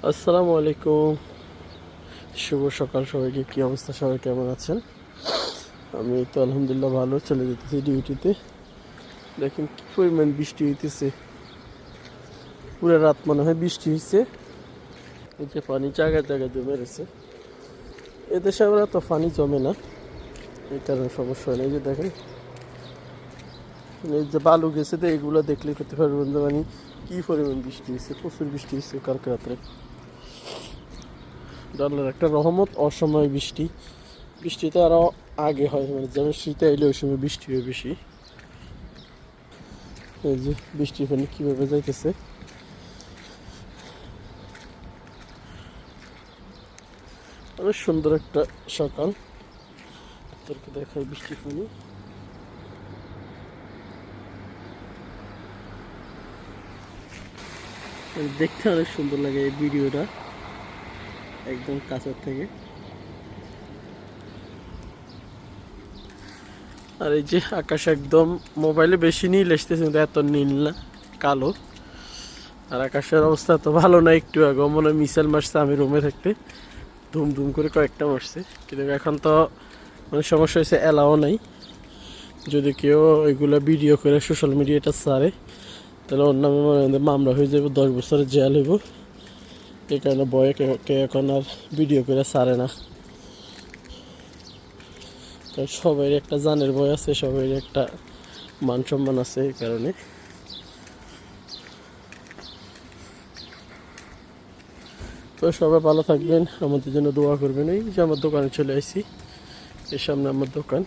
আসসালামু আলাইকুম, শুভ সকাল সবাইকে। কি অবস্থা, সবাই কেমন আছেন? আমি তো আলহামদুলিল্লাহ ভালো, চলে যেতেছি ডিউটিতে। দেখেন কি পরিমাণ বৃষ্টি হইতেছে, পুরো রাত মনে হয় বৃষ্টি হয়েছে। এই যে পানি জায়গায় জায়গায় জমে রয়েছে। এদেশে আমরা তো পানি জমে না, এই কারণে সমস্যা হয় না। এই যে দেখেন, এই যে বালু গেছে, তো এগুলো দেখলে করতে পারবেন যে মানে কি পরিমাণ বৃষ্টি হয়েছে। প্রচুর বৃষ্টি হয়েছে কালকে রাত্রে। আল্লাহর একটা রহমত, অসময় বৃষ্টি। বৃষ্টি তো আরও আগে হয়, মানে যেমন শীতে এলে ওই সময় বৃষ্টি হয় বেশি। এই যে বৃষ্টি পানি কীভাবে যাইতেছে। অনেক সুন্দর একটা সকাল, তোরকে দেখায় বৃষ্টি পানি। দেখতে অনেক সুন্দর লাগে এই ভিডিওটা, একদম কাছের থেকে। আর এই যে আকাশ একদম, মোবাইলে বেশি নীল আসতেছে কিন্তু এত নীল না, কালো। আর আকাশের অবস্থা তো ভালো না, একটু আগে মনে হয় মিসাইল মারছে আমি রুমে থাকতে, ধুম ধুম করে কয়েকটা মারছে। কিন্তু এখন তো মানে সমস্যা হয়েছে, এলাও নাই। যদি কেউ এগুলো ভিডিও করে সোশ্যাল মিডিয়াটা ছাড়ে, তাহলে ওর নামে মামলা হয়ে যাবে, 10 বছরের জেল হইব। এই কারণে বয়ে কে এখন আর ভিডিও করে ছাড়ে না। কারণ সবাই একটা জানের ভয় আছে, সবাই একটা মান সম্মান আছে, এই কারণে। তো সবাই ভালো থাকবেন, আমাদের জন্য দোয়া করবেন। এই যে আমার দোকানে চলে আসছি, এর সামনে আমার দোকান।